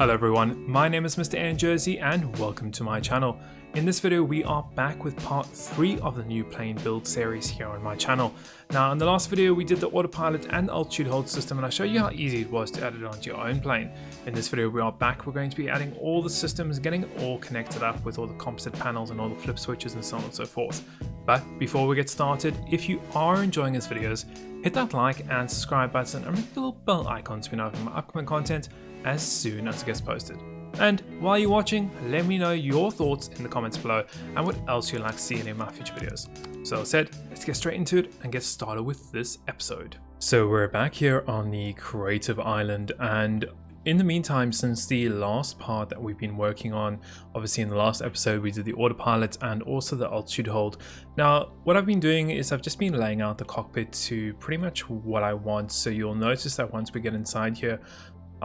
Hello everyone, my name is MrNJersey and welcome to my channel. In this video we are back with part 3 of the new plane build series here on my channel. Now in the last video we did the autopilot and altitude hold system and I showed you how easy it was to add it onto your own plane. In this video we are back, we're going to be adding all the systems, getting it all connected up with all the composite panels and all the flip switches and so on and so forth. But before we get started, if you are enjoying these videos, hit that like and subscribe button and ring the little bell icon to be notified of my upcoming content as soon as it gets posted. And while you're watching, let me know your thoughts in the comments below and what else you'd like to see in my future videos. So as said, let's get straight into it and get started with this episode. So we're back here on the creative island, and in the meantime, since the last part that we've been working on, obviously in the last episode we did the autopilot and also the altitude hold. Now what I've been doing is I've just been laying out the cockpit to pretty much what I want. So you'll notice that once we get inside here,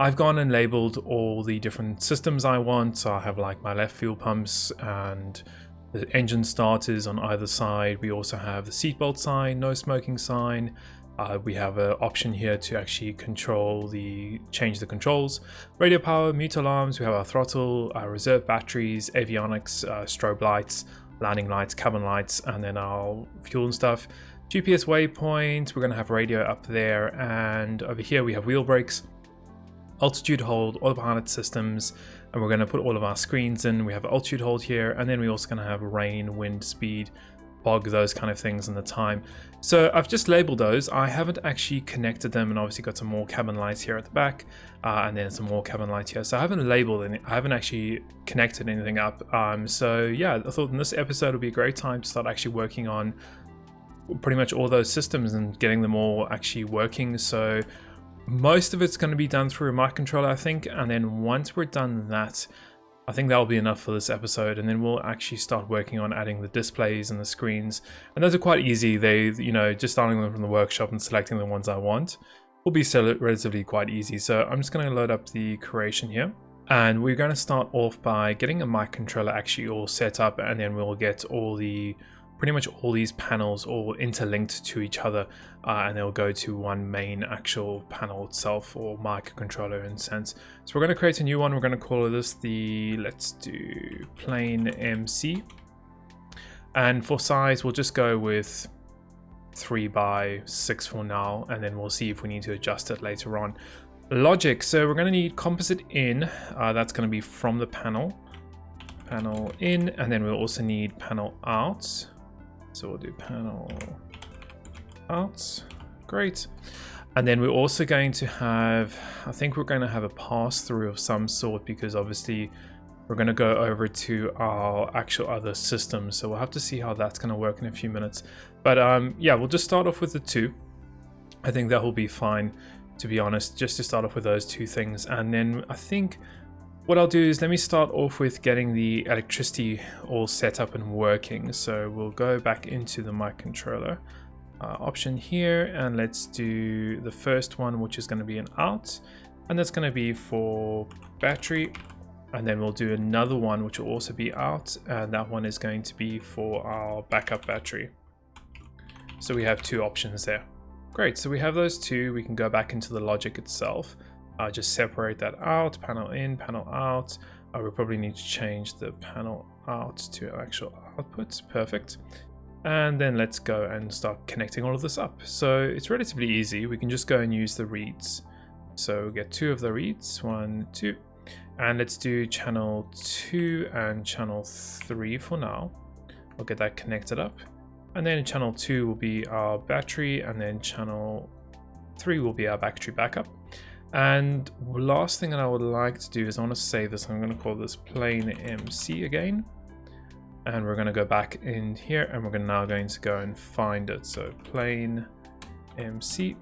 I've gone and labeled all the different systems I want. So I have like my left fuel pumps and the engine starters on either side. We also have the seatbelt sign, no smoking sign. We have an option here to actually change the controls. Radio power, mute alarms, we have our throttle, our reserve batteries, avionics, strobe lights, landing lights, cabin lights, and then our fuel and stuff. GPS waypoint, we're going to have radio up there, and over here we have wheel brakes, altitude hold, autopilot systems, and we're going to put all of our screens in. We have altitude hold here, and then we're also going to have rain, wind, speed, fog, those kind of things, and the time. So I've just labeled those. I haven't actually connected them, and obviously got some more cabin lights here at the back, and then some more cabin lights here. So I haven't labeled any, I haven't actually connected anything up. So yeah, I thought in this episode would be a great time to start actually working on pretty much all those systems and getting them all actually working. So most of it's going to be done through a microcontroller, I think, and then once we're done that, I think that'll be enough for this episode, and then we'll actually start working on adding the displays and the screens. And those are quite easy. They, just starting them from the workshop and selecting the ones I want will be relatively quite easy. So I'm just going to load up the creation here, and we're going to start off by getting a microcontroller actually all set up, and then we'll get pretty much all these panels all interlinked to each other, and they'll go to one main actual panel itself, or microcontroller in a sense. So we're going to create a new one. We're going to call this let's do plane MC, and for size we'll just go with 3x6 for now, and then we'll see if we need to adjust it later on. Logic, so we're going to need composite in, that's going to be from the panel in, and then we'll also need panel out. So we'll do panel out, great. And then we're also going to have, I think we're going to have a pass through of some sort, because obviously we're going to go over to our actual other system. So we'll have to see how that's going to work in a few minutes. But yeah, we'll just start off with the two. I think that will be fine, to be honest, just to start off with those two things. And then I think what I'll do is let me start off with getting the electricity all set up and working. So we'll go back into the microcontroller option here, and let's do the first one, which is going to be an out, and that's going to be for battery. And then we'll do another one which will also be out, and that one is going to be for our backup battery. So we have two options there. Great, so we have those two. We can go back into the logic itself. Just separate that out, panel in, panel out. We probably need to change the panel out to actual outputs, perfect. And then let's go and start connecting all of this up. So it's relatively easy. We can just go and use the reads. So we'll get two of the reads, 1, 2, and let's do channel 2 and channel 3 for now. We'll get that connected up. And then channel 2 will be our battery, and then channel 3 will be our battery backup. And last thing that I would like to do is I want to save this. I'm going to call this plane MC again, and we're going to go back in here, and we're now going to go and find it. So plane MC,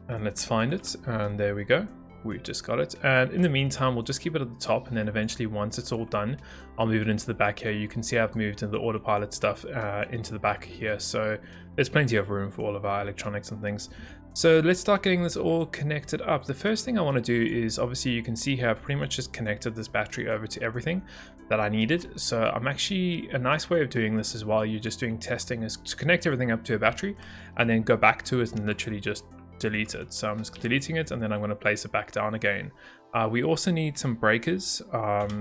and let's find it, and there we go, we just got it. And in the meantime, we'll just keep it at the top, and then eventually once it's all done, I'll move it into the back here. You can see I've moved the autopilot stuff into the back here, so there's plenty of room for all of our electronics and things. So let's start getting this all connected up. The first thing I want to do is, obviously you can see here I've pretty much just connected this battery over to everything that I needed. So I'm actually, a nice way of doing this is while you're just doing testing is to connect everything up to a battery and then go back to it and literally just delete it. So I'm just deleting it, and then I'm going to place it back down again. We also need some breakers,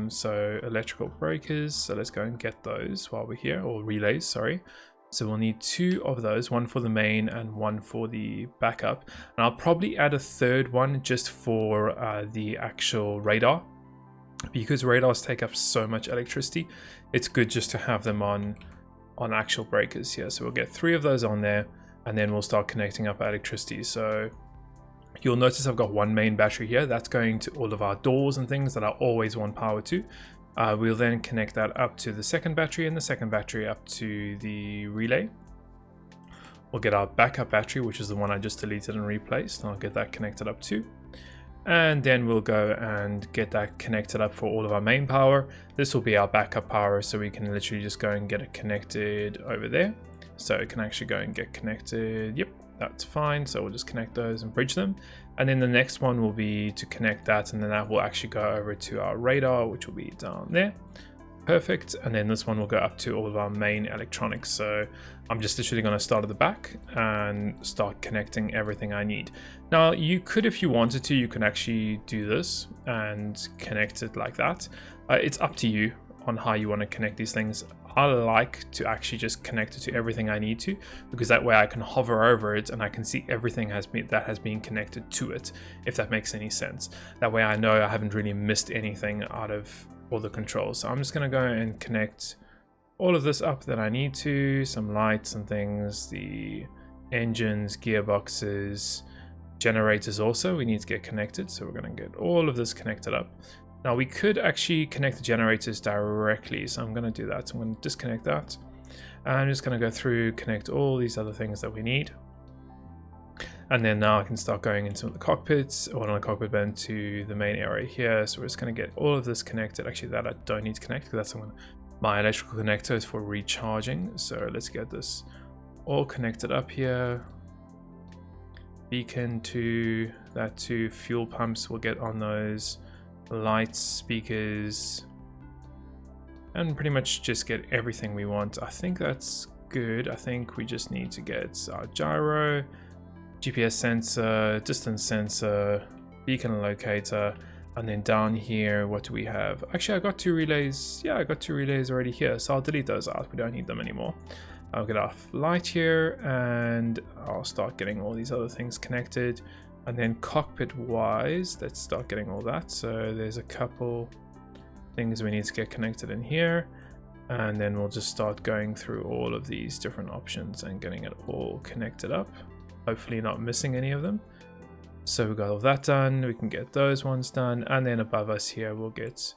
so electrical breakers. So let's go and get those while we're here, or relays, sorry. So we'll need 2 of those, one for the main and one for the backup. And I'll probably add a third one just for the actual radar, because radars take up so much electricity. It's good just to have them on actual breakers here. So we'll get 3 of those on there, and then we'll start connecting up our electricity. So you'll notice I've got 1 main battery here. That's going to all of our doors and things that I always want power to. We'll then connect that up to the second battery, and the second battery up to the relay. We'll get our backup battery, which is the one I just deleted and replaced, and I'll get that connected up too. And then we'll go and get that connected up for all of our main power. This will be our backup power, so we can literally just go and get it connected over there. So it can actually go and get connected. Yep, that's fine. So we'll just connect those and bridge them. And then the next one will be to connect that, and then that will actually go over to our radar, which will be down there. Perfect. And then this one will go up to all of our main electronics. So I'm just literally going to start at the back and start connecting everything I need. Now you could, if you wanted to, you can actually do this and connect it like that. It's up to you on how you want to connect these things. I like to actually just connect it to everything I need to, because that way I can hover over it and I can see everything that has been connected to it, if that makes any sense. That way I know I haven't really missed anything out of all the controls. So I'm just going to go and connect all of this up that I need to, some lights and things, the engines, gearboxes, generators also we need to get connected. So we're going to get all of this connected up. Now we could actually connect the generators directly, so I'm going to do that. So I'm going to disconnect that. And I'm just going to go through, connect all these other things that we need. And then now I can start going into the cockpits, or on the cockpit bend to the main area here. So we're just going to get all of this connected. Actually, that I don't need to connect, because that's my electrical connector is for recharging. So let's get this all connected up here. Beacon to that, to fuel pumps, we'll get on those. Lights, speakers, and pretty much just get everything we want. I think that's good. I think we just need to get our gyro, GPS sensor, distance sensor, beacon locator, and then down here, what do we have? Actually, I got 2 relays. Yeah, I got 2 relays already here, so I'll delete those out. We don't need them anymore. I'll get our light here, and I'll start getting all these other things connected. And then cockpit wise, let's start getting all that. So there's a couple things we need to get connected in here, and then we'll just start going through all of these different options and getting it all connected up, hopefully not missing any of them. So we got all that done, we can get those ones done, and then above us here we'll get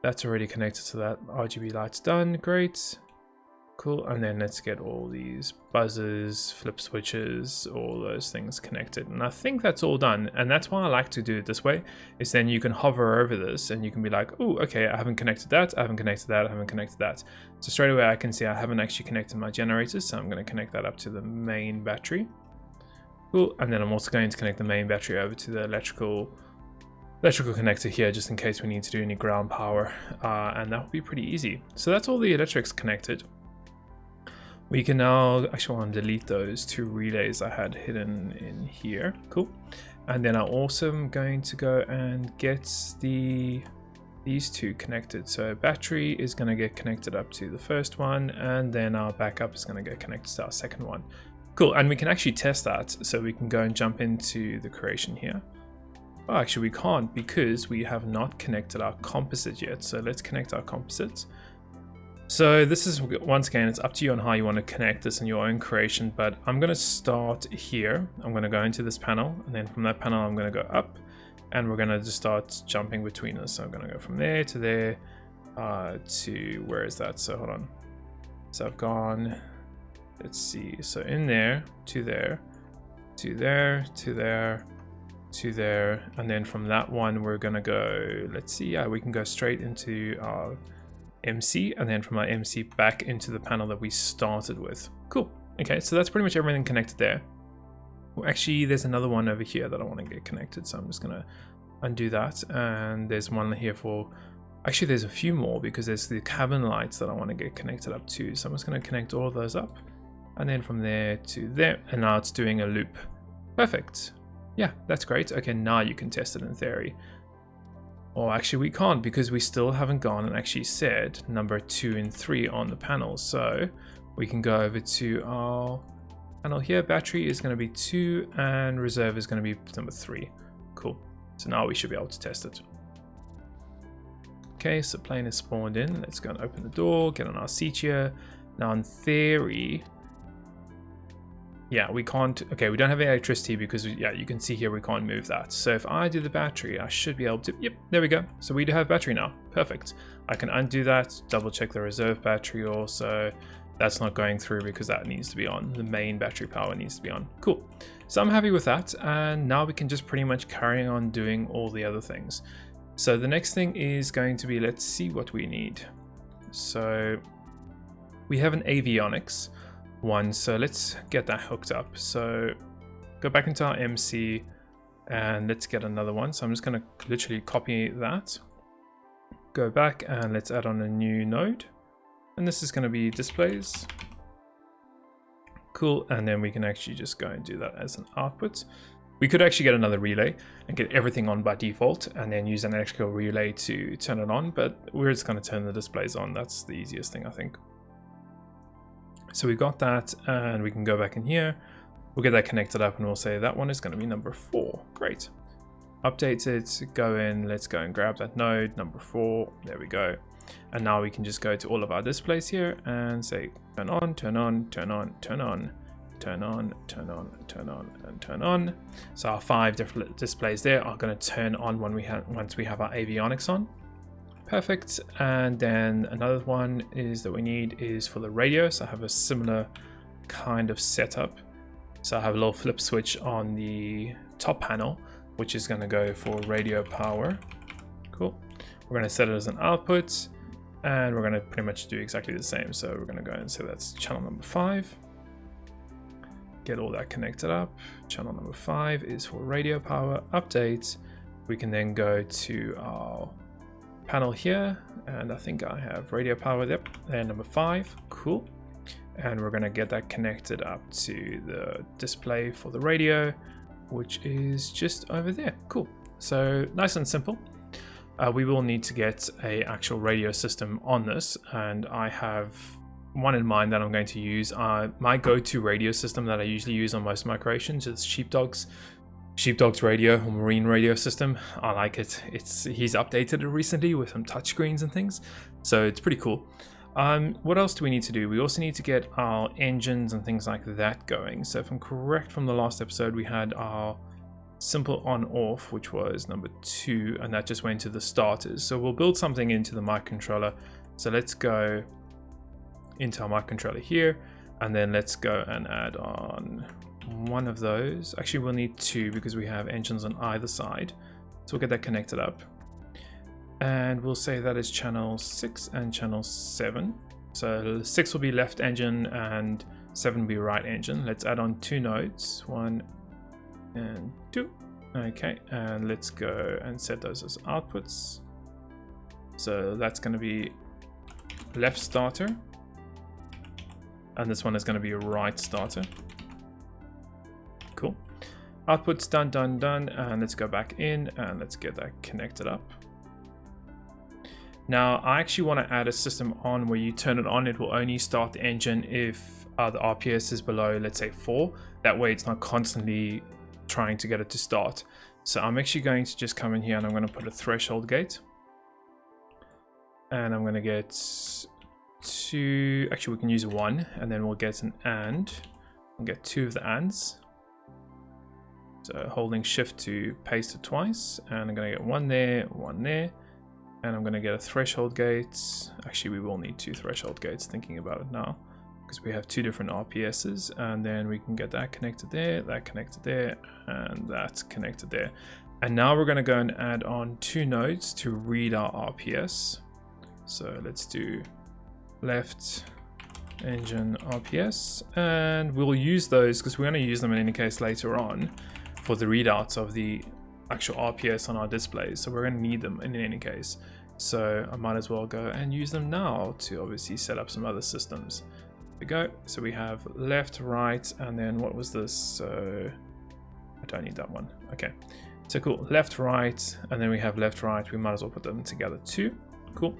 that's already connected to that. RGB lights done, great. Cool, and then let's get all these buzzers, flip switches, all those things connected. And I think that's all done. And that's why I like to do it this way, is then you can hover over this and you can be like, oh, okay, I haven't connected that, I haven't connected that, I haven't connected that. So straight away I can see I haven't actually connected my generators, so I'm going to connect that up to the main battery. Cool, and then I'm also going to connect the main battery over to the electrical connector here, just in case we need to do any ground power, and that will be pretty easy. So that's all the electrics connected. We can now actually want to delete those 2 relays I had hidden in here. Cool. And then I also am going to go and get these 2 connected. So battery is going to get connected up to the first one, and then our backup is going to get connected to our second one. Cool. And we can actually test that. So we can go and jump into the creation here. Oh, actually we can't, because we have not connected our composite yet. So let's connect our composites. So this is, once again, it's up to you on how you want to connect this in your own creation, but I'm going to start here. I'm going to go into this panel, and then from that panel I'm going to go up, and we're going to just start jumping between us. So I'm going to go from there to there, to, where is that? So hold on. So I've gone, let's see, so in there, to there, to there, to there, to there, and then from that one we're going to go, let's see, yeah, we can go straight into our MC, and then from our MC back into the panel that we started with. Cool. Okay, so that's pretty much everything connected there. Well, actually, there's another one over here that I want to get connected, so I'm just going to undo that. And there's one here for, actually there's a few more, because there's the cabin lights that I want to get connected up to. So I'm just going to connect all of those up, and then from there to there, and now it's doing a loop. Perfect. Yeah, that's great. Okay, now you can test it in theory. Or actually we can't, because we still haven't gone and actually said number 2 and 3 on the panel. So we can go over to our panel here. Battery is going to be 2 and reserve is going to be number 3. Cool. So now we should be able to test it. Okay, so plane is spawned in. Let's go and open the door, get on our seat here. Now in theory, yeah, we can't, okay, we don't have electricity because, yeah, you can see here we can't move that. So if I do the battery, I should be able to, yep, there we go. So we do have battery now, perfect. I can undo that, double check the reserve battery also. That's not going through because that needs to be on. The main battery power needs to be on. Cool. So I'm happy with that. And now we can just pretty much carry on doing all the other things. So the next thing is going to be, let's see what we need. So we have an Avionics one, so let's get that hooked up. So go back into our MC and let's get another one. So I'm just going to literally copy that, go back and let's add on a new node, and this is going to be displays. Cool. And then we can actually just go and do that as an output. We could actually get another relay and get everything on by default and then use an electrical relay to turn it on, but we're just going to turn the displays on. That's the easiest thing, I think. So we got that, and we can go back in here. We'll get that connected up and we'll say that one is going to be number 4. Great. Update it, go in, let's go and grab that node, number 4. There we go. And now we can just go to all of our displays here and say turn on, turn on, turn on, turn on, turn on, turn on, turn on, and turn on. So our 5 different displays there are going to turn on when once we have our avionics on. Perfect. And then another one is that we need is for the radio. So I have a similar kind of setup. So I have a little flip switch on the top panel, which is going to go for radio power. Cool. We're going to set it as an output, and we're going to pretty much do exactly the same. So we're going to go and say that's channel number 5. Get all that connected up. Channel number 5 is for radio power. Update. We can then go to our panel here, and I think I have radio power, yep, and number 5. Cool. And we're going to get that connected up to the display for the radio, which is just over there. Cool. So nice and simple. We will need to get a actual radio system on this, and I have one in mind that I'm going to use. My go-to radio system that I usually use on most of my creations is Sheepdog's radio or Marine radio system. I like it. He's updated it recently with some touchscreens and things, so it's pretty cool. What else do we need to do? We also need to get our engines and things like that going. So if I'm correct from the last episode, we had our simple on off, which was number 2, and that just went to the starters. So we'll build something into the microcontroller. So let's go into our microcontroller here, and then let's go and add on one of those. Actually, we'll need 2 because we have engines on either side. So we'll get that connected up, and we'll say that is channel 6 and channel 7. So 6 will be left engine and 7 will be right engine. Let's add on 2 nodes, 1 and 2. Okay, and let's go and set those as outputs. So that's going to be left starter, and this one is going to be a right starter. Cool. Outputs done, done, done, and let's go back in and let's get that connected up. Now I actually want to add a system on where you turn it on, it will only start the engine if the RPS is below, let's say 4. That way it's not constantly trying to get it to start. So I'm actually going to just come in here and I'm going to put a threshold gate, and I'm going to get 2, actually we can use 1, and then we'll get an and. We'll get 2 of the ands. So holding shift to paste it twice, and I'm going to get 1 there, 1 there, and I'm going to get a threshold gate. Actually, we will need 2 threshold gates, thinking about it now, because we have 2 different RPSs, and then we can get that connected there, that connected there, and that's connected there. And now we're going to go and add on 2 nodes to read our RPS. So let's do left engine RPS, and we'll use those because we're going to use them in any case later on for the readouts of the actual RPS on our displays. So we're going to need them in any case. So I might as well go and use them now to obviously set up some other systems. There we go. So we have left, right, and then what was this? So I don't need that one. Okay, so cool. Left, right, and then we have left, right. We might as well put them together too. Cool.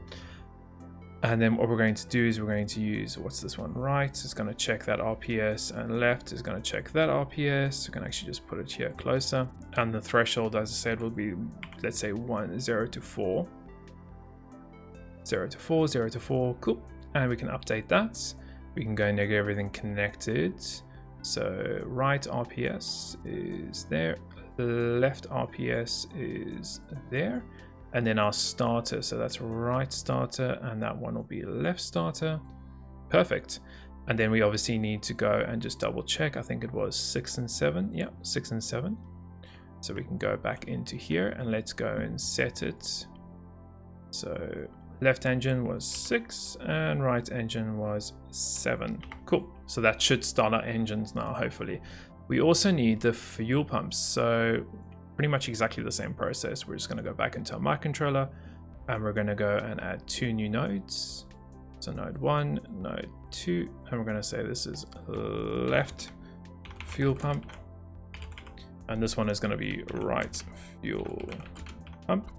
And then what we're going to do is we're going to use, what's this one? Right is going to check that RPS, and left is going to check that RPS. We can actually just put it here closer. And the threshold, as I said, will be, let's say 0 to 4. 0 to 4, 0 to 4. Cool. And we can update that. We can go and get everything connected. So right RPS is there. Left RPS is there. And then our starter, so that's right starter, and that one will be left starter. Perfect. And then we obviously need to go and just double check. I think it was 6 and 7. Yeah, 6 and 7. So we can go back into here and let's go and set it. So left engine was 6 and right engine was 7. Cool. So that should start our engines now, hopefully. We also need the fuel pumps. So pretty much exactly the same process. We're just going to go back into our microcontroller and we're going to go and add 2 new nodes. So node 1, node 2, and we're going to say this is left fuel pump. And this one is going to be right fuel pump.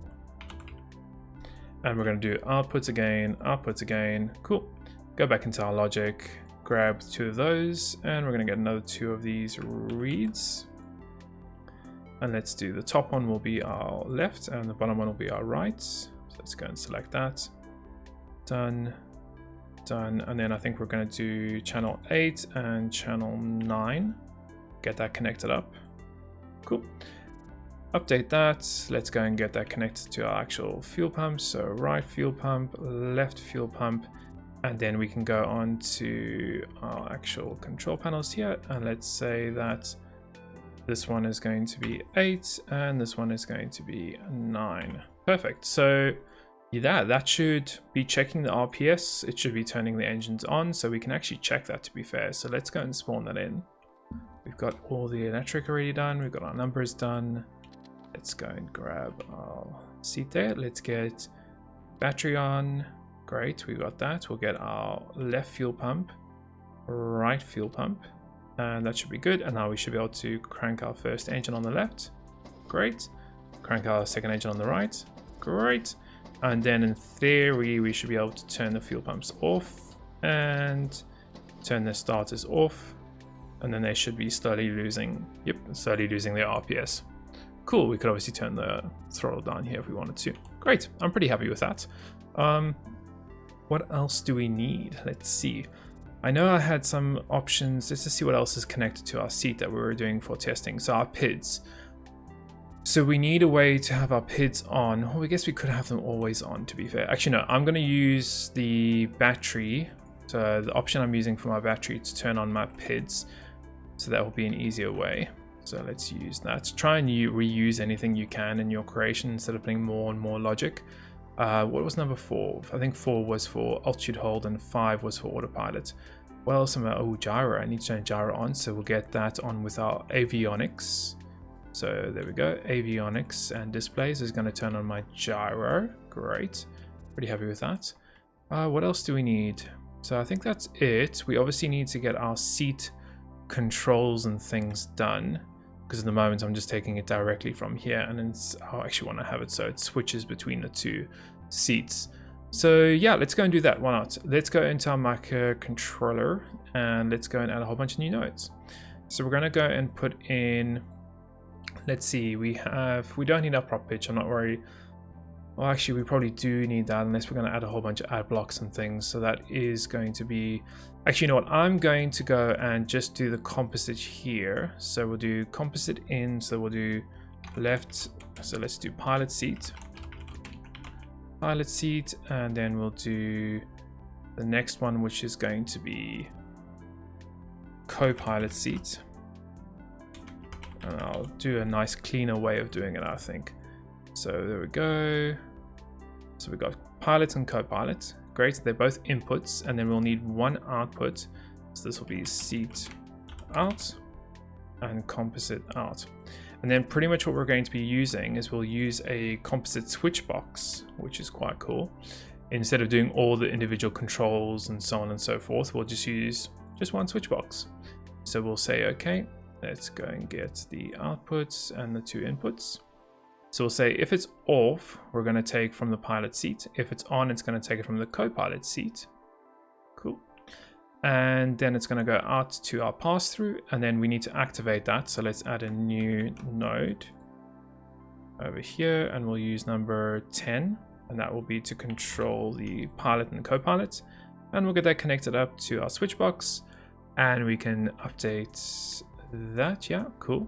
And we're going to do outputs again. Cool. Go back into our logic, grab 2 of those, and we're going to get another 2 of these reads. And let's do the top one will be our left and the bottom one will be our right. So let's go and select that. Done. Done. And then I think we're going to do channel 8 and channel 9. Get that connected up. Cool. Update that. Let's go and get that connected to our actual fuel pump. So right fuel pump, left fuel pump. And then we can go on to our actual control panels here. And let's say that this one is going to be 8 and this one is going to be 9. Perfect. So yeah, that should be checking the RPS. It should be turning the engines on, so we can actually check that, to be fair. So let's go and spawn that in. We've got all the electric already done. We've got our numbers done. Let's go and grab our seat there. Let's get battery on. Great, we got that. We'll get our left fuel pump, right fuel pump. And that should be good. And now we should be able to crank our first engine on the left. Great. Crank our second engine on the right. Great. And then in theory, we should be able to turn the fuel pumps off and turn the starters off. And then they should be slowly losing their RPS. Cool. We could obviously turn the throttle down here if we wanted to. Great. I'm pretty happy with that. What else do we need? Let's see. I know I had some options just to see what else is connected to our seat that we were doing for testing. So our PIDs. So we need a way to have our PIDs on. Well, I guess we could have them always on, to be fair. Actually, no, I'm going to use the battery. So the option I'm using for my battery to turn on my PIDs. So that will be an easier way. So let's use that. Try and reuse anything you can in your creation instead of putting more and more logic. What was number 4? I think 4 was for altitude hold and 5 was for autopilot. What else am I? Oh, gyro. I need to turn gyro on, so we'll get that on with our avionics. So there we go. Avionics and displays is going to turn on my gyro. Great. Pretty happy with that. What else do we need? So I think that's it. We obviously need to get our seat controls and things done, because at the moment I'm just taking it directly from here, and then I actually want to have it so it switches between the 2 seats. So yeah, let's go and do that. Why not? Let's go into our microcontroller and let's go and add a whole bunch of new nodes. So we're going to go and put in, let's see, we don't need our prop pitch. I'm not worried. Well, actually, we probably do need that unless we're going to add a whole bunch of ad blocks and things. So that is going to be, actually, you know what? I'm going to go and just do the composite here. So we'll do composite in. So we'll do left. So let's do pilot seat, and then we'll do the next one, which is going to be co-pilot seat. And I'll do a nice cleaner way of doing it, I think. So there we go. So we've got pilot and co-pilot. Great, they're both inputs, and then we'll need one output. So this will be seat out and composite out. And then pretty much what we're going to be using is we'll use a composite switch box, which is quite cool. Instead of doing all the individual controls and so on and so forth, we'll just use just one switch box. So we'll say, okay, Let's go and get the outputs and the 2 inputs. So we'll say if it's off, we're going to take from the pilot seat. If it's on, it's going to take it from the co-pilot seat. Cool. And then it's going to go out to our pass-through, and then we need to activate that. So let's add a new node over here, and we'll use number 10, and that will be to control the pilot and co-pilot. And we'll get that connected up to our switch box, and we can update that. Yeah, cool.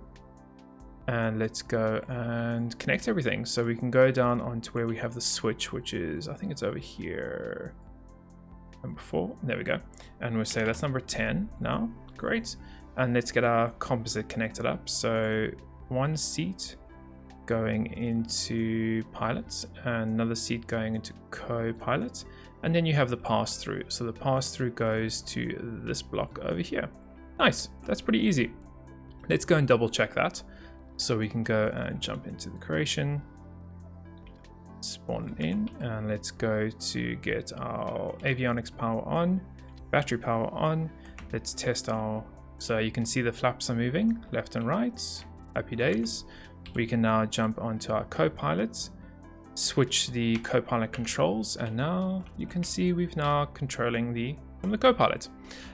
And let's go and connect everything. So we can go down onto where we have the switch, which is, I think it's over here. Number 4, there we go. And we'll say that's number 10 now. Great. And let's get our composite connected up. So 1 seat going into pilot, and another seat going into co-pilot. And then you have the pass-through. So the pass-through goes to this block over here. Nice, that's pretty easy. Let's go and double check that. So we can go and jump into the creation, spawn in, and let's go to get our avionics power on, battery power on. Let's test our, so you can see the flaps are moving left and right. Happy days. We can now jump onto our co-pilot, switch the co-pilot controls, and now you can see we've now controlling from the co-pilot.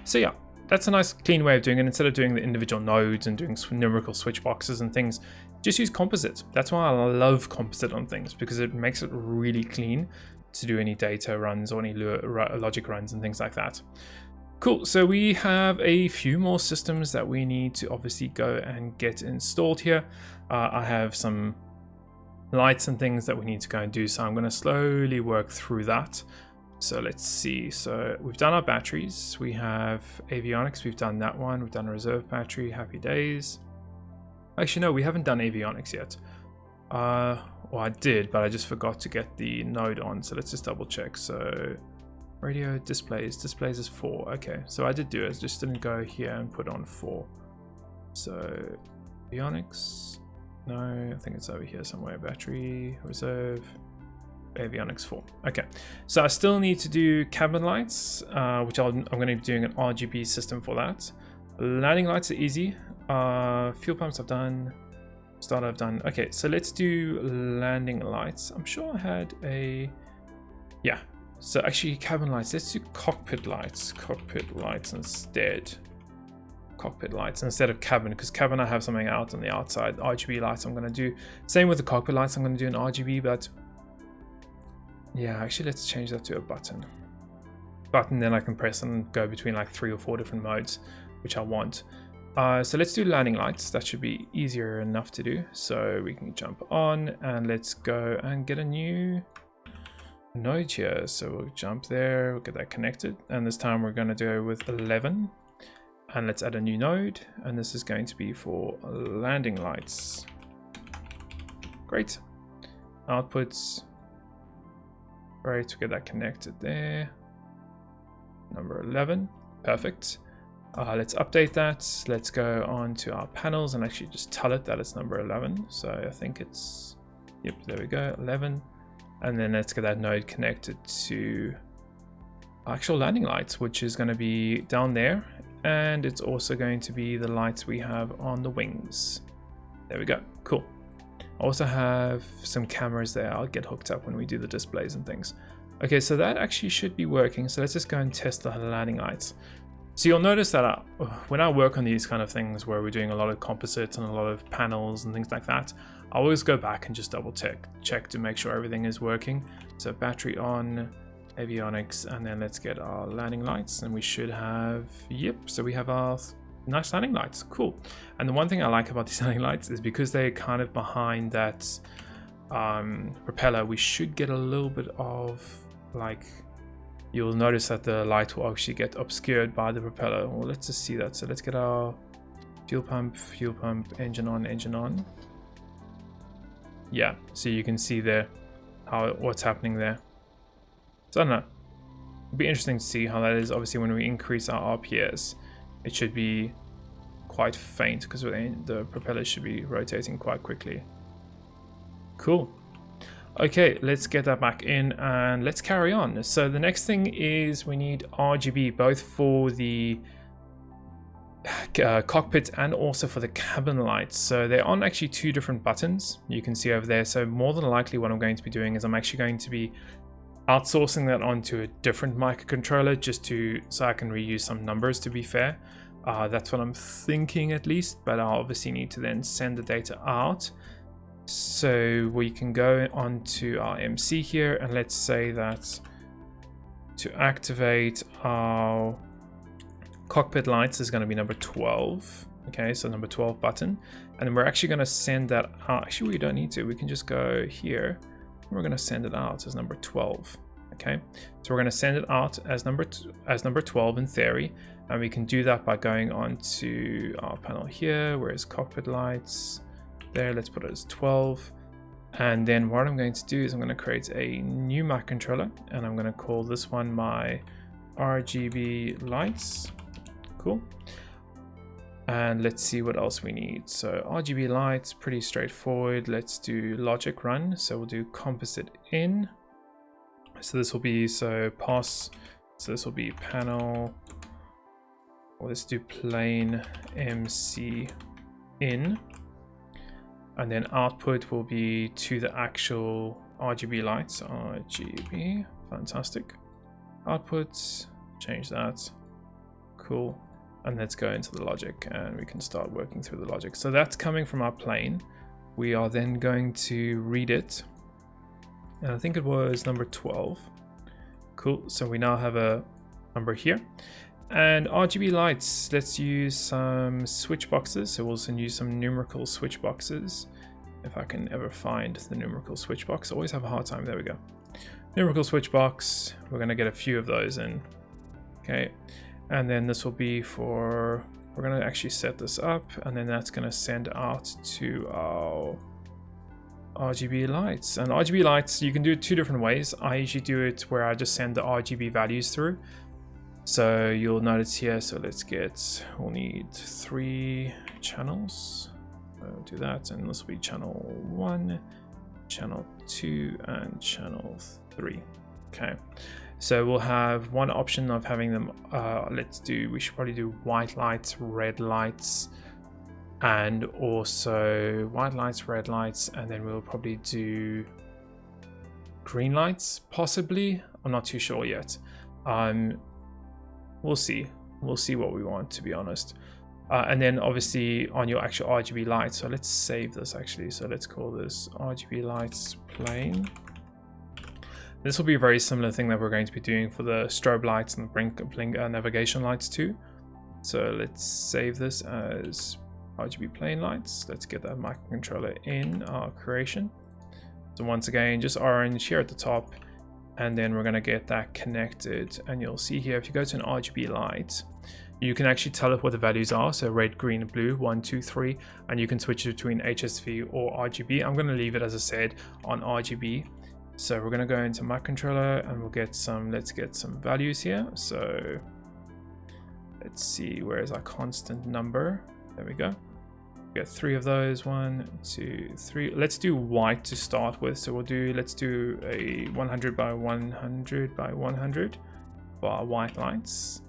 So yeah, that's a nice clean way of doing it. Instead of doing the individual nodes and doing numerical switch boxes and things, just use composite. That's why I love composite on things, because it makes it really clean to do any data runs or any logic runs and things like that. Cool, so we have a few more systems that we need to obviously go and get installed here. I have some lights and things that we need to go and do, so I'm going to slowly work through that. So let's see. So we've done our batteries. We have avionics. We've done that one. We've done a reserve battery. Happy days. Actually, no, we haven't done avionics yet. Well, I did, but I just forgot to get the node on. So let's just double check. So radio displays is 4. Okay, so I did do it. Just didn't go here and put on 4. So avionics. No, I think it's over here somewhere. Battery, reserve. Avionics 4. Okay, so I still need to do cabin lights, which I'm going to be doing an RGB system for that. Landing lights are easy. Fuel pumps I've done. Starter I've done. Okay, so let's do landing lights. I'm sure I had a... Yeah, so actually cabin lights. Let's do cockpit lights. Cockpit lights instead. Cockpit lights instead of cabin, because cabin I have something out on the outside. RGB lights I'm going to do. Same with the cockpit lights. I'm going to do an RGB, but... Yeah, actually, let's change that to a button. Then I can press and go between like 3 or 4 different modes, which I want. So let's do landing lights. That should be easier enough to do. So we can jump on, and let's go and get a new node here. So we'll jump there, we'll get that connected. And this time we're going to go with 11. And let's add a new node. And this is going to be for landing lights. Great. Outputs. Right, to get that connected there. Number 11, perfect. Let's update that. Let's go on to our panels and actually just tell it that it's number 11. So I think it's, yep, there we go, 11. And then let's get that node connected to actual landing lights, which is going to be down there. And it's also going to be the lights we have on the wings. There we go, cool. I also have some cameras there. I'll get hooked up when we do the displays and things. Okay, so that actually should be working. So let's just go and test the landing lights. So you'll notice that when I work on these kind of things where we're doing a lot of composites and a lot of panels and things like that, I always go back and just double check to make sure everything is working. So battery on, avionics, and then let's get our landing lights, and we should have, yep, so we have our nice landing lights. Cool. And the one thing I like about these landing lights is because they're kind of behind that propeller, we should get a little bit of, like, you'll notice that the light will actually get obscured by the propeller. Well, let's just see that. So let's get our fuel pump, engine on. Yeah, so you can see there what's happening there. So I don't know, it'll be interesting to see how that is. Obviously when we increase our RPS, it should be quite faint because the propeller should be rotating quite quickly. Cool. Okay, let's get that back in and let's carry on. So the next thing is we need RGB both for the cockpit and also for the cabin lights. So they're on actually two different buttons you can see over there. So more than likely what I'm going to be doing is I'm actually going to be outsourcing that onto a different microcontroller just so I can reuse some numbers, to be fair. That's what I'm thinking at least, but I'll obviously need to then send the data out. So we can go onto our MC here, and let's say that to activate our cockpit lights is going to be number 12. Okay, so number 12 button, and we're actually going to send that out. Actually, we don't need to. We can just go here. We're going to send it out as number 12. Okay, so we're going to send it out as number 12 in theory, and we can do that by going on to our panel here. Where's cockpit lights? There, let's put it as 12. And then what I'm going to do is I'm going to create a new microcontroller, and I'm going to call this one my RGB lights. Cool. And let's see what else we need. So RGB lights, pretty straightforward. Let's do logic run. So we'll do composite in. So this will be pass. So this will be panel. Or let's do plain MC in. And then output will be to the actual RGB lights. RGB, fantastic. Output, change that. Cool. And let's go into the logic and we can start working through the logic. So that's coming from our plane. We are then going to read it. And I think it was number 12. Cool. So we now have a number here. And RGB lights, let's use some switch boxes. So we'll also use some numerical switch boxes. If I can ever find the numerical switch box, I always have a hard time. There we go. Numerical switch box. We're going to get a few of those in. Okay. And then this will be we're going to actually set this up, and then that's going to send out to our RGB lights. And RGB lights, you can do it two different ways. I usually do it where I just send the RGB values through. So you'll notice here, so we'll need 3 channels. I'll do that, and this will be channel 1, channel 2, and channel 3. Okay, so we'll have one option of having them, we should probably do white lights, red lights, and also white lights, red lights, and then we'll probably do green lights, possibly. I'm not too sure yet. We'll see what we want, to be honest. And then obviously on your actual RGB lights, so let's save this actually. So let's call this RGB lights plain. This will be a very similar thing that we're going to be doing for the strobe lights and blink navigation lights too. So let's save this as RGB plain lights. Let's get that microcontroller in our creation. So once again, just orange here at the top. And then we're going to get that connected, and you'll see here if you go to an RGB light, you can actually tell it what the values are. So red, green, blue, 1, 2, 3, and you can switch between HSV or RGB. I'm going to leave it, as I said, on RGB. So we're going to go into microcontroller and let's get some values here. So let's see, where is our constant number? There we go. Get 3 of those. 1, 2, 3. Let's do white to start with. So let's do a 100 by 100 by 100 for our white lights.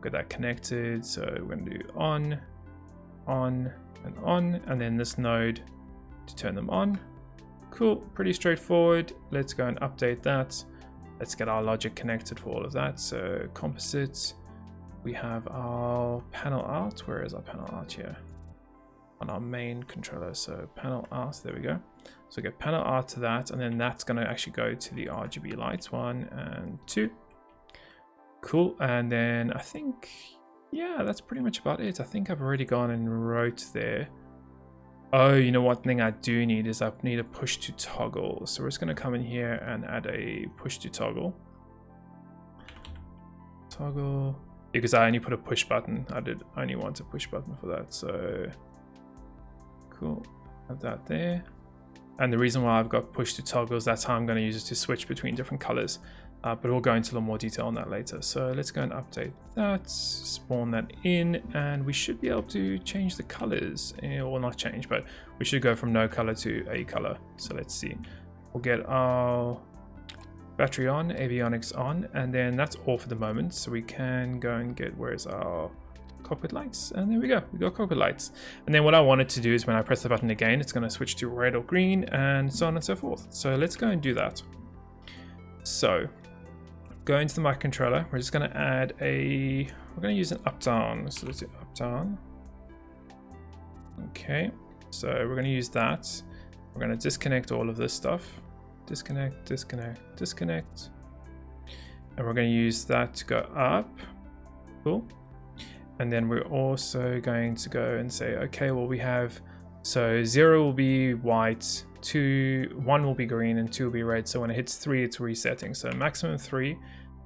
Get that connected. So we're going to do on, and then this node to turn them on. Cool, pretty straightforward. Let's go and update that. Let's get our logic connected for all of that. So composite. We have our panel out. Where is our panel out here? On our main controller. So panel out, there we go. So get panel out to that, and then that's going to actually go to the RGB lights 1 and 2. Cool. And then I think, yeah, that's pretty much about it. I think I've already gone and wrote there. Oh, you know what thing I do need is I need a push to toggle. So we're just going to come in here and add a push to toggle. Because I only put a push button. I only want a push button for that. So cool, have that there. And the reason why I've got push to toggles, that's how I'm going to use it to switch between different colors. But we'll go into a little more detail on that later. So let's go and update that, spawn that in, and we should be able to change the colors. Well, not change, but we should go from no color to a color. So let's see. We'll get our battery on, avionics on, and then that's all for the moment. So we can go and get, where's our cockpit lights, and there we go, we got cockpit lights. And then what I wanted to do is when I press the button again, it's going to switch to red or green and so on and so forth. So let's go and do that. So go into the microcontroller, we're just going to add we're going to use an up down, so let's do up down. Okay, so we're going to use that. We're going to disconnect all of this stuff, disconnect, disconnect, disconnect, and we're going to use that to go up. Cool. And then we're also going to go and say, okay, well, we have, so 0 will be white, 1 will be green, and 2 will be red. So when it hits 3, it's resetting. So maximum 3,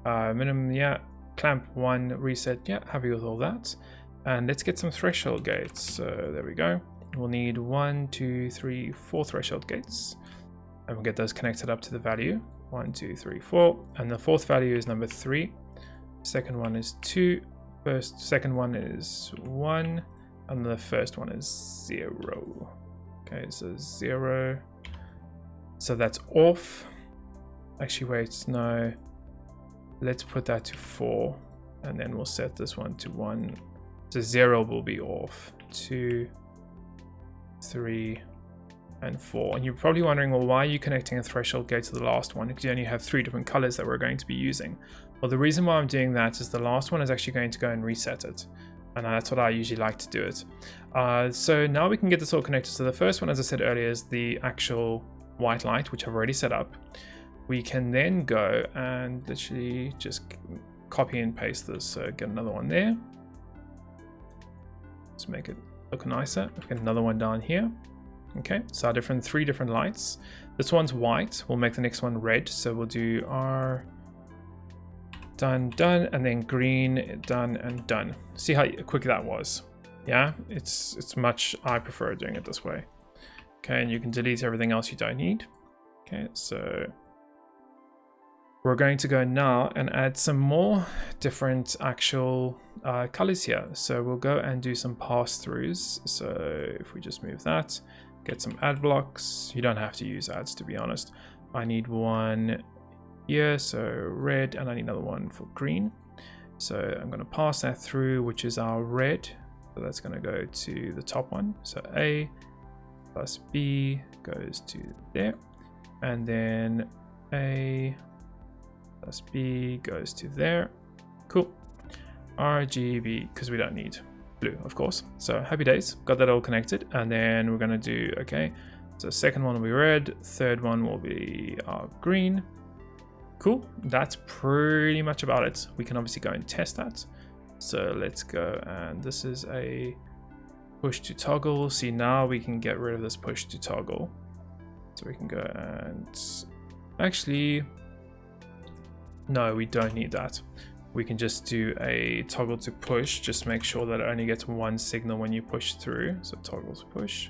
minimum, yeah, clamp 1, reset, yeah, happy with all that. And let's get some threshold gates. So there we go. We'll need 1, 2, 3, 4 threshold gates. And we'll get those connected up to the value. 1, 2, 3, 4. And the fourth value is number 3. Second one is 2. Second one is 1. And the first one is 0. Okay, so 0. So that's off. Actually, wait, no. Let's put that to 4. And then we'll set this one to 1. So 0 will be off. 2, 3, and 4. And you're probably wondering, well, why are you connecting a threshold gate to the last one? Because you only have 3 different colors that we're going to be using. Well, the reason why I'm doing that is the last one is actually going to go and reset it. And that's what I usually like to do it. So now we can get this all connected. So the first one, as I said earlier, is the actual white light, which I've already set up. We can then go and literally just copy and paste this. So get another one there. Let's make it look nicer. Get another one down here. Okay, so our 3 different lights. This one's white. We'll make the next one red. So we'll do our done, done, and then green, done, and done. See how quick that was? Yeah, it's much, I prefer doing it this way. Okay, and you can delete everything else you don't need. Okay, so we're going to go now and add some more different actual colors here. So we'll go and do some pass-throughs. So if we just move that, get some ad blocks. You don't have to use ads, to be honest. I need one here, so red, and I need another one for green. So I'm going to pass that through, which is our red. So that's going to go to the top one. So A plus B goes to there. And then A plus B goes to there. Cool. RGB, because we don't need blue, of course. So happy days, got that all connected. And then we're going to do, okay, so second one will be red, third one will be green. Cool, that's pretty much about it. We can obviously go and test that. So let's go, and this is a push to toggle. See, now we can get rid of this push to toggle. So we can go and actually, no, we don't need that. We can just do a toggle to push. Just make sure that it only gets one signal when you push through. So toggle to push.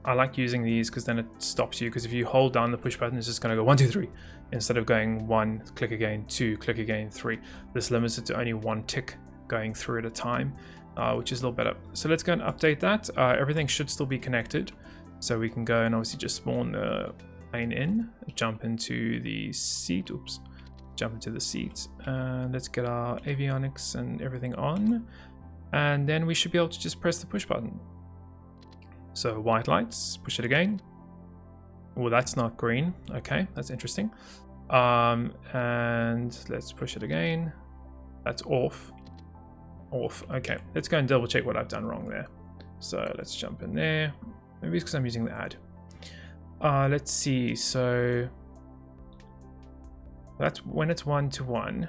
I like using these because then it stops you, because if you hold down the push button, it's just going to go 1, 2, 3 instead of going 1, click again, 2, click again, 3. This limits it to only 1 tick going through at a time, which is a little better. So let's go and update that. Everything should still be connected. So we can go and obviously just spawn the plane in, jump into the seat. Oops. Jump into the seat, and let's get our avionics and everything on, and then we should be able to just press the push button. So white lights, push it again. Well, that's not green. Okay, that's interesting. And let's push it again. That's off. Okay, let's go and double check what I've done wrong there. So let's jump in there. Maybe it's because I'm using the ad. Let's see. So that's when it's 1 to 1,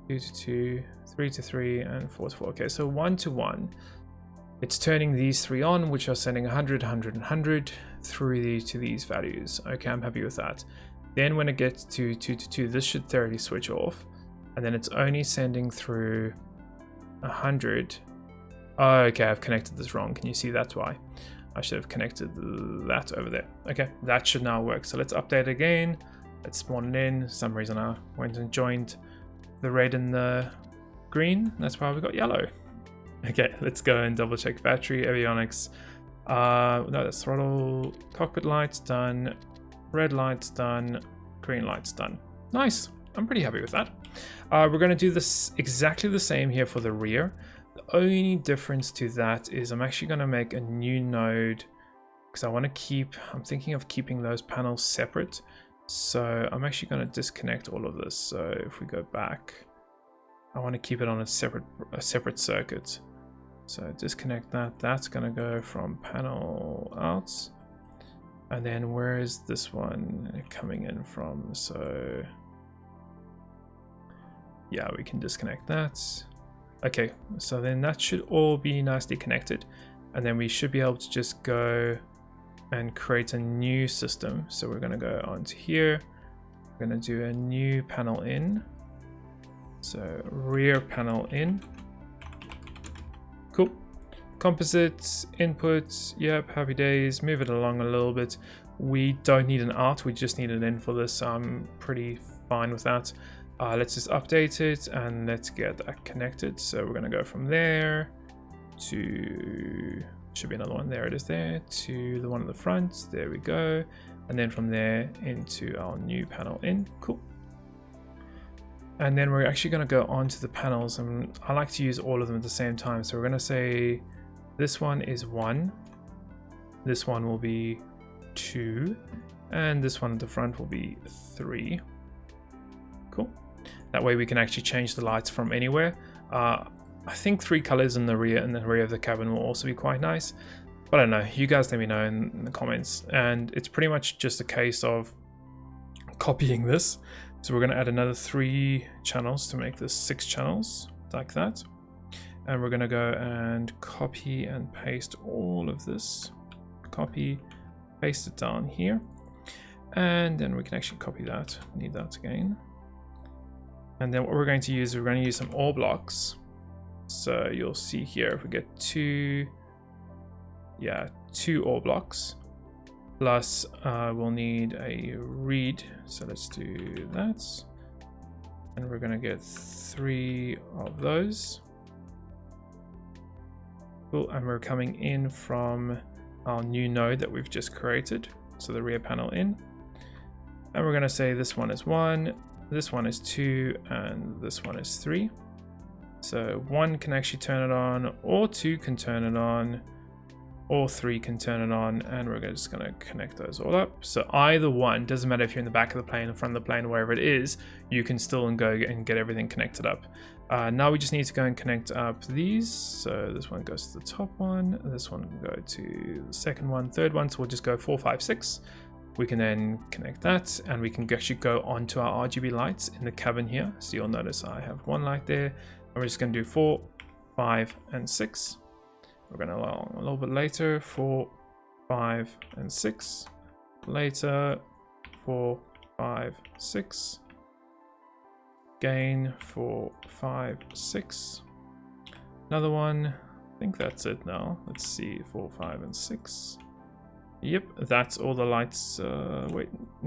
2 to 2, 3 to 3, and 4 to 4. Okay, so 1 to 1. It's turning these 3 on, which are sending 100, 100, and 100 through to these values. Okay, I'm happy with that. Then when it gets to 2 to 2, this should theoretically switch off. And then it's only sending through 100. Oh, okay, I've connected this wrong. Can you see? That's why. I should have connected that over there. Okay, that should now work. So let's update again. Let's spawn it in. For some reason I went and joined the red and the green. That's why we got yellow. Okay, let's go and double check battery, avionics. No, that's throttle. Cockpit lights done. Red lights done. Green lights done. Nice. I'm pretty happy with that. We're going to do this exactly the same here for the rear. The only difference to that is I'm actually going to make a new node because I want to keep, I'm thinking of keeping those panels separate. So I'm actually going to disconnect all of this. So if we go back, I want to keep it on a separate circuit. So disconnect that. That's going to go from panel out. And then where is this one coming in from? So yeah, we can disconnect that. Okay, so then that should all be nicely connected. And then we should be able to just go and create a new system. So we're going to go onto here. We're going to do a new panel in. So rear panel in. Cool. Composites, inputs, yep, happy days. Move it along a little bit. We don't need an out, we just need an in for this. So I'm pretty fine with that. Let's just update it and let's get that connected. So we're going to go from there to, should be another one, there it is there, to the one at the front, there we go. And then from there into our new panel in, cool. And then we're actually going to go onto the panels, and I like to use all of them at the same time. So we're going to say this one is 1, this one will be 2, and this one at the front will be 3. Cool. That way we can actually change the lights from anywhere. I think 3 colors in the rear and the rear of the cabin will also be quite nice. But I don't know, you guys let me know in the comments. And it's pretty much just a case of copying this. So we're going to add another 3 channels to make this 6 channels, like that. And we're going to go and copy and paste all of this. Copy, paste it down here. And then we can actually copy that. Need that again. And then what we're going to use, we're going to use some OR blocks. So you'll see here, if we get 2 OR blocks. Plus we'll need a read, so let's do that. And we're going to get 3 of those. Cool, and we're coming in from our new node that we've just created, so the rear panel in. And we're going to say this one is 1, this one is 2, and this one is 3. So 1 can actually turn it on, or 2 can turn it on, or 3 can turn it on, and we're just going to connect those all up. So either one, doesn't matter if you're in the back of the plane, in front of the plane, wherever it is, you can still go and get everything connected up. Now we just need to go and connect up these. So this one goes to the top one, this one can go to the second one, third one, so we'll just go 4, 5, 6. We can then connect that, and we can actually go onto our RGB lights in the cabin here. So you'll notice I have 1 light there, and we're just going to do 4, 5, and 6. We're going to allow a little bit later, 4, 5, and 6. Later, 4, 5, 6. Gain, 4, 5, 6. Another one. I think that's it now. Let's see, 4, 5, and 6. Yep, that's all the lights.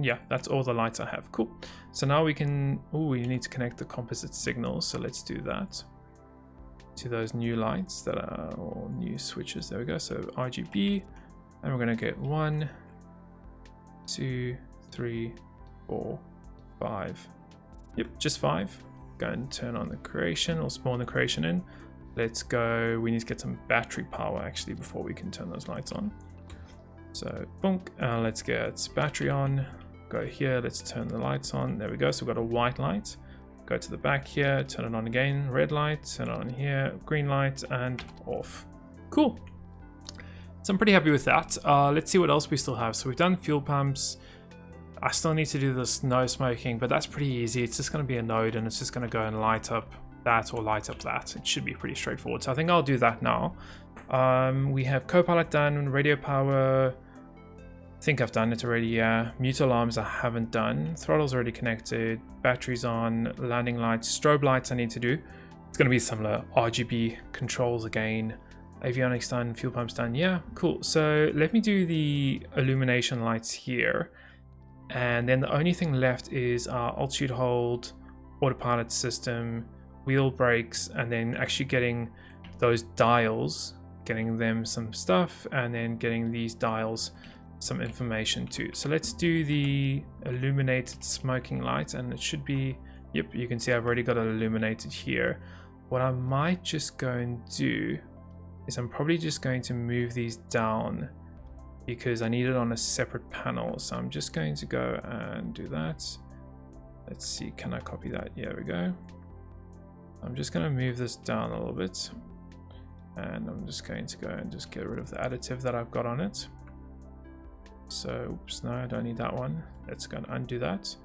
Yeah, that's all the lights I have. Cool. So now we can, we need to connect the composite signals. So let's do that to those new lights that are all new switches. There we go. So RGB, and we're going to get 1, 2, 3, 4, 5. Yep, just 5. Go and turn on the creation, or spawn the creation in. Let's go. We need to get some battery power actually before we can turn those lights on. So bonk, let's get battery on. Go here, let's turn the lights on. There we go. So we've got a white light. Go to the back here, turn it on again, red light, turn it on here, green light, and off. Cool. So I'm pretty happy with that. Let's see what else we still have. So we've done fuel pumps. I still need to do this no smoking, but that's pretty easy. It's just going to be a node, and it's just going to go and light up that or light up that. It should be pretty straightforward. So I think I'll do that now. We have Copilot done, radio power. I think I've done it already, yeah. Mute alarms I haven't done. Throttle's already connected. Batteries on. Landing lights. Strobe lights I need to do. It's going to be similar. RGB controls again. Avionics done. Fuel pumps done. Yeah, cool. So let me do the illumination lights here. And then the only thing left is our alt-shoot hold, autopilot system, wheel brakes, and then actually getting those dials, getting them some stuff, and then getting these dials some information too. So let's do the illuminated smoking light, and it should be Yep, you can see I've already got it illuminated here. What I might just go and do is I'm probably just going to move these down because I need it on a separate panel. So I'm just going to go and do that. Let's see, can I copy that? Yeah, there we go. I'm just going to move this down a little bit. And I'm just going to go and just get rid of the additive that I've got on it. So, oops, no, I don't need that one. Let's go and undo that.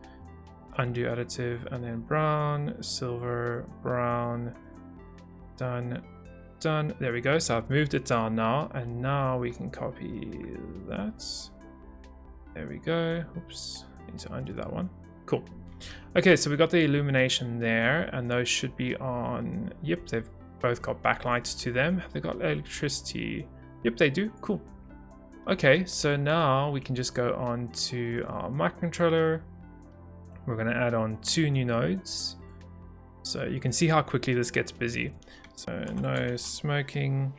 Undo additive, and then brown, silver, brown, done, done. There we go. So I've moved it down now, and now we can copy that. There we go. Oops, need to undo that one. Cool. Okay, so we got the illumination there, and those should be on. Yep, they've both got backlights to them. Have they got electricity? Yep, they do. Cool. Okay, so now we can just go on to our microcontroller. We're going to add on 2 new nodes. So you can see how quickly this gets busy. So no smoking.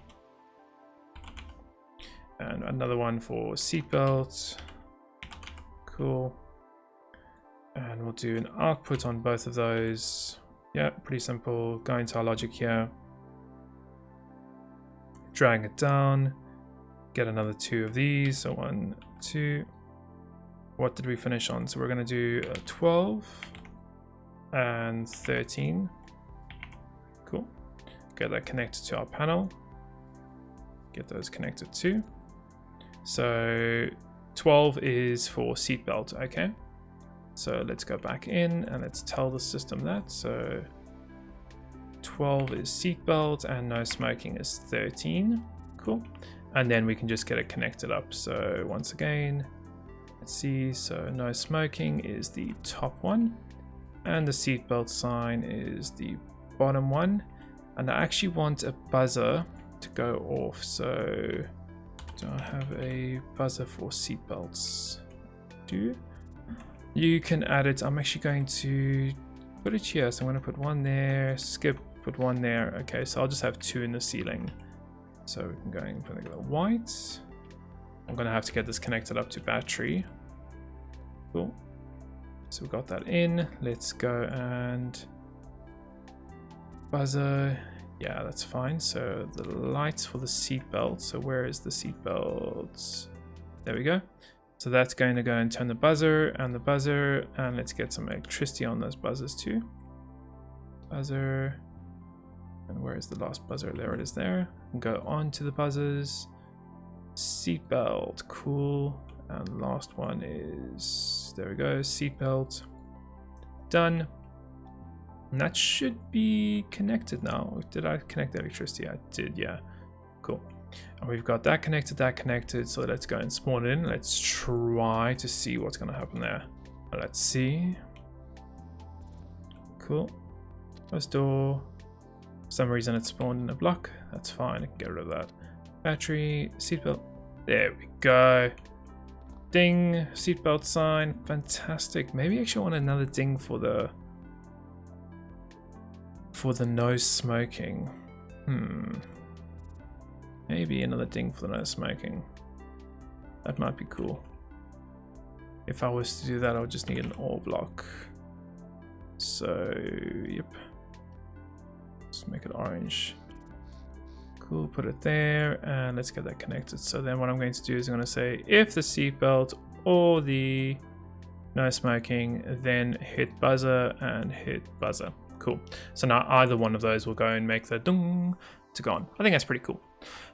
And another one for seatbelt. Cool. And we'll do an output on both of those. Yeah, pretty simple. Go into our logic here. Drag it down. Get another 2 of these. So 1, 2. What did we finish on? So we're going to do 12 and 13. Cool. Get that connected to our panel. Get those connected too. So 12 is for seatbelt. Okay. So let's go back in and let's tell the system that. So 12 is seatbelt and no smoking is 13. Cool. And then we can just get it connected up. So once again, let's see. So no smoking is the top one and the seatbelt sign is the bottom one. And I actually want a buzzer to go off. So do I have a buzzer for seatbelts? You can add it. I'm actually going to put it here. So I'm going to put 1 there, skip, put 1 there. Okay, so I'll just have 2 in the ceiling. So we can go in for the white. I'm going to have to get this connected up to battery. Cool. So we got that in. Let's go and buzzer. Yeah, that's fine. So the lights for the seatbelt. So where is the seatbelt? There we go. So that's going to go and turn the buzzer, and let's get some electricity on those buzzers too. Buzzer. And where is the last buzzer? There it is there. Go on to the buzzers. Seatbelt. Cool. And last one is, there we go, seatbelt. Done. And that should be connected now. Did I connect the electricity? I did, yeah. Cool. And we've got that connected. So let's go and spawn it in. Let's try to see what's going to happen there. Let's see. Cool. First door. For some reason it spawned in a block. That's fine. I can get rid of that. Battery, seatbelt. There we go. Ding. Seatbelt sign. Fantastic. Maybe I actually want another ding for the no smoking. Maybe another ding for the no smoking. That might be cool. If I was to do that, I would just need an OR block. So, yep. Let's make it orange. Cool, put it there, and let's get that connected. So then what I'm going to do is I'm going to say, if the seatbelt or the no smoking, then hit buzzer and hit buzzer. Cool. So now either one of those will go and make the dung to go on. I think that's pretty cool.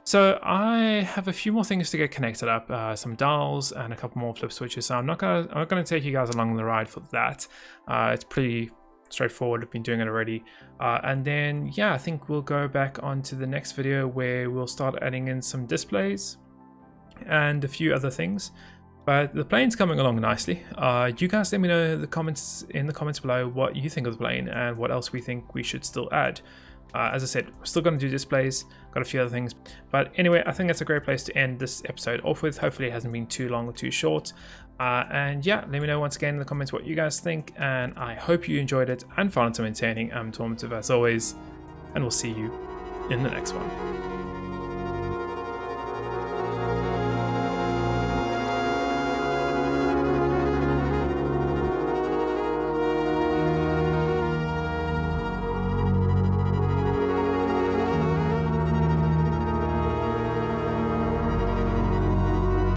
So I have a few more things to get connected up, some dials and a couple more flip switches. So I'm not gonna take you guys along the ride for that. It's pretty straightforward. I've been doing it already. And then yeah, I think we'll go back onto the next video where we'll start adding in some displays and a few other things. But the plane's coming along nicely. You guys let me know in the comments below what you think of the plane and what else we think we should still add. As I said, we're still going to do displays, got a few other things. But anyway, I think that's a great place to end this episode off with. Hopefully it hasn't been too long or too short. And yeah, let me know once again in the comments what you guys think. And I hope you enjoyed it and found it entertaining and informative as always. And we'll see you in the next one.